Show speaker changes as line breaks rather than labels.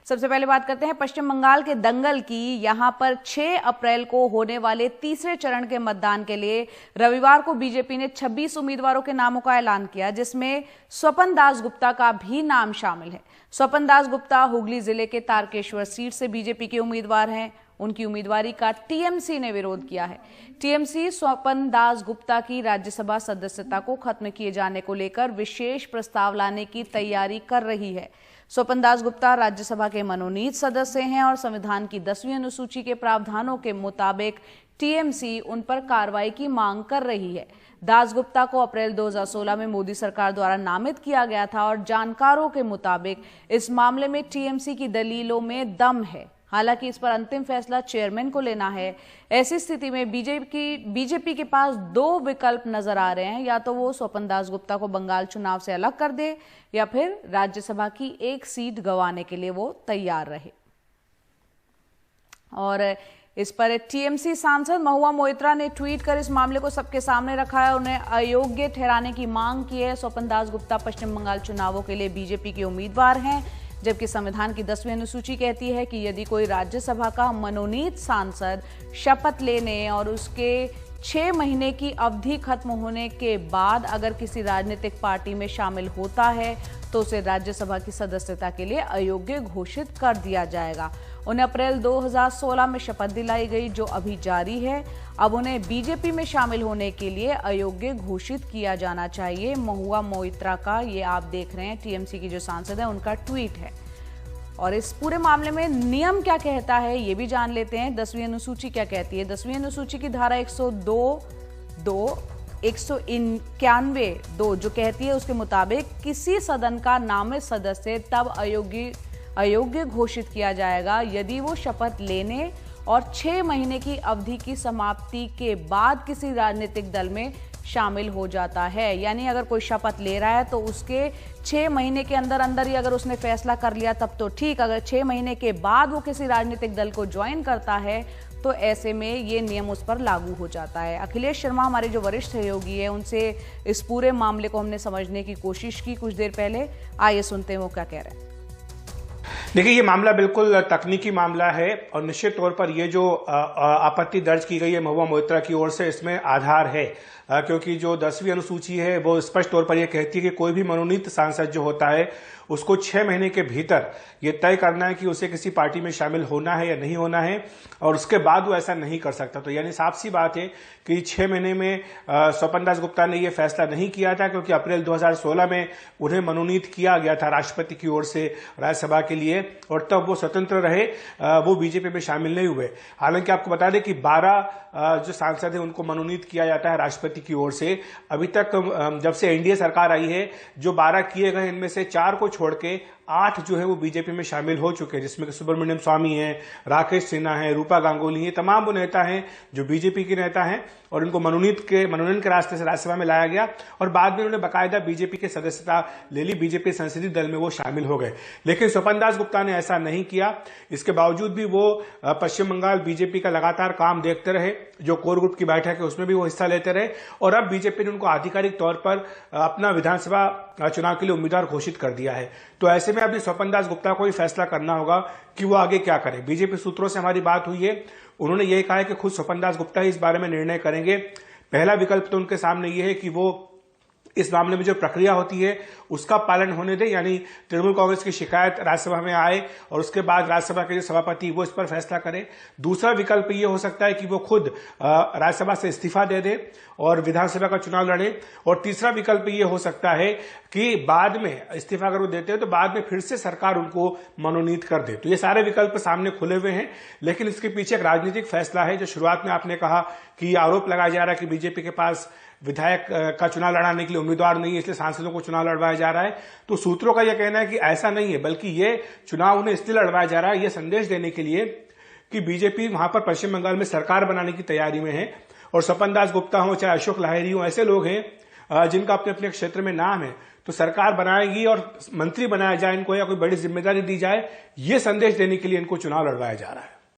सबसे पहले बात करते हैं पश्चिम बंगाल के दंगल की। यहां पर 6 अप्रैल को होने वाले तीसरे चरण के मतदान के लिए रविवार को बीजेपी ने 26 उम्मीदवारों के नामों का ऐलान किया, जिसमें स्वपन दास गुप्ता का भी नाम शामिल है। स्वपन दास गुप्ता हुगली जिले के तारकेश्वर सीट से बीजेपी के उम्मीदवार हैं। उनकी उम्मीदवारी का टीएमसी ने विरोध किया है। टीएमसी स्वपन दास गुप्ता की राज्यसभा सदस्यता को खत्म किए जाने को लेकर विशेष प्रस्ताव लाने की तैयारी कर रही है। स्वपन दास गुप्ता राज्यसभा के मनोनीत सदस्य हैं और संविधान की 10वीं अनुसूची के प्रावधानों के मुताबिक टीएमसी उन पर कार्रवाई की मांग कर रही है। दास गुप्ता को अप्रैल 2016 में मोदी सरकार द्वारा नामित किया गया था और जानकारों के मुताबिक इस मामले में टीएमसी की दलीलों में दम है। हालांकि इस पर अंतिम फैसला चेयरमैन को लेना है। ऐसी स्थिति में बीजेपी के पास 2 विकल्प नजर आ रहे हैं, या तो वो स्वपन दास गुप्ता को बंगाल चुनाव से अलग कर दे या फिर राज्यसभा की 1 सीट गंवाने के लिए वो तैयार रहे। और इस पर टीएमसी सांसद महुआ मोइत्रा ने ट्वीट कर इस मामले को सबके सामने रखा है। उन्हें अयोग्य ठहराने की मांग की है। स्वपन दास गुप्ता पश्चिम बंगाल चुनावों के लिए बीजेपी के उम्मीदवार हैं, जबकि संविधान की 10वीं अनुसूची कहती है कि यदि कोई राज्यसभा का मनोनीत सांसद शपथ लेने और उसके 6 महीने की अवधि खत्म होने के बाद अगर किसी राजनीतिक पार्टी में शामिल होता है तो उसे राज्यसभा की सदस्यता के लिए अयोग्य घोषित कर दिया जाएगा। उन्हें अप्रैल 2016 में शपथ दिलाई गई, जो अभी जारी है। अब उन्हें बीजेपी में शामिल होने के लिए अयोग्य घोषित किया जाना चाहिए। महुआ मोइत्रा का ये आप देख रहे हैं, टीएमसी की जो सांसद है उनका ट्वीट है। और इस पूरे मामले में नियम क्या कहता है ये भी जान लेते हैं। 10वीं अनुसूची क्या कहती है। 10वीं अनुसूची की धारा 192 जो कहती है, उसके मुताबिक किसी सदन का नामित सदस्य तब अयोग्य घोषित किया जाएगा यदि वो शपथ लेने और 6 महीने की अवधि की समाप्ति के बाद किसी राजनीतिक दल में शामिल हो जाता है। यानी अगर कोई शपथ ले रहा है तो उसके 6 महीने के अंदर ही अगर उसने फैसला कर लिया तब तो ठीक। अगर 6 महीने के बाद वो किसी राजनीतिक दल को ज्वाइन करता है तो ऐसे में ये नियम उस पर लागू हो जाता है। अखिलेश शर्मा हमारे जो वरिष्ठ सहयोगी है, उनसे इस पूरे मामले को हमने समझने की कोशिश की कुछ देर पहले। आइए सुनते हैं वो क्या कह रहे हैं।
देखिए, ये मामला बिल्कुल तकनीकी मामला है और निश्चित तौर पर ये जो आपत्ति दर्ज की गई है महुआ मोइत्रा की ओर से, इसमें आधार है, क्योंकि जो 10वीं अनुसूची है वो स्पष्ट तौर पर यह कहती है कि कोई भी मनोनीत सांसद जो होता है उसको 6 महीने के भीतर ये तय करना है कि उसे किसी पार्टी में शामिल होना है या नहीं होना है, और उसके बाद वो ऐसा नहीं कर सकता। तो यानी साफ सी बात है कि 6 महीने में स्वपन दास गुप्ता ने ये फैसला नहीं किया था, क्योंकि अप्रैल 2016 में उन्हें मनोनीत किया गया था राष्ट्रपति की ओर से राज्यसभा के लिए, और तब वो स्वतंत्र रहे, वो बीजेपी में शामिल नहीं हुए। हालांकि आपको बता दें कि 12 जो सांसद हैं उनको मनोनीत किया जाता है राष्ट्रपति की ओर से। अभी तक जब से एनडीए सरकार आई है, जो 12 किए गए इनमें से 4 को छोड़ के 8 जो है वो बीजेपी में शामिल हो चुके हैं, जिसमें सुब्रमण्यम स्वामी हैं, राकेश सिन्हा हैं, रूपा गांगुली हैं। तमाम वो नेता हैं जो बीजेपी के नेता हैं और इनको मनोनयन के रास्ते से राज्यसभा में लाया गया और बाद में उन्होंने बाकायदा बीजेपी की सदस्यता ले ली, बीजेपी संसदीय दल में वो शामिल हो गए। लेकिन स्वपन दास गुप्ता ने ऐसा नहीं किया। इसके बावजूद भी वो पश्चिम बंगाल बीजेपी का लगातार काम देखते रहे। जो कोर ग्रुप की बैठक है उसमें भी वो हिस्सा लेते रहे, और अब बीजेपी ने उनको आधिकारिक तौर पर अपना विधानसभा चुनाव के लिए उम्मीदवार घोषित कर दिया है। तो ऐसे में अभी स्वपन दास गुप्ता को ही फैसला करना होगा कि वो आगे क्या करे। बीजेपी सूत्रों से हमारी बात हुई है, उन्होंने यही कहा है कि खुद स्वपन दास गुप्ता ही इस बारे में निर्णय करेंगे। पहला विकल्प तो उनके सामने ये है कि वो इस मामले में जो प्रक्रिया होती है उसका पालन होने दे, यानी तृणमूल कांग्रेस की शिकायत राज्यसभा में आए और उसके बाद राज्यसभा के जो सभापति वो इस पर फैसला करें। दूसरा विकल्प ये हो सकता है कि वो खुद राज्यसभा से इस्तीफा दे दे और विधानसभा का चुनाव लड़े। और तीसरा विकल्प ये हो सकता है कि बाद में इस्तीफा अगर वो देते हैं तो बाद में फिर से सरकार उनको मनोनीत कर दे। तो ये सारे विकल्प सामने खुले हुए हैं, लेकिन इसके पीछे एक राजनीतिक फैसला है। जो शुरुआत में आपने कहा कि आरोप लगाया जा रहा है कि बीजेपी के पास विधायक का चुनाव लड़ाने के लिए उम्मीदवार नहीं है, इसलिए सांसदों को चुनाव लड़वाया जा रहा है। तो सूत्रों का यह कहना है कि ऐसा नहीं है, बल्कि ये चुनाव उन्हें इसलिए लड़वाया जा रहा है, यह संदेश देने के लिए कि बीजेपी वहां पर पश्चिम बंगाल में सरकार बनाने की तैयारी में है। और स्वपन दास गुप्ता हो चाहे अशोक लाहिरी हो, ऐसे लोग हैं जिनका अपने अपने क्षेत्र में नाम है। तो सरकार बनाएगी और मंत्री बनाया जाए इनको या कोई बड़ी जिम्मेदारी दी जाए, ये संदेश देने के लिए इनको चुनाव लड़वाया जा रहा है।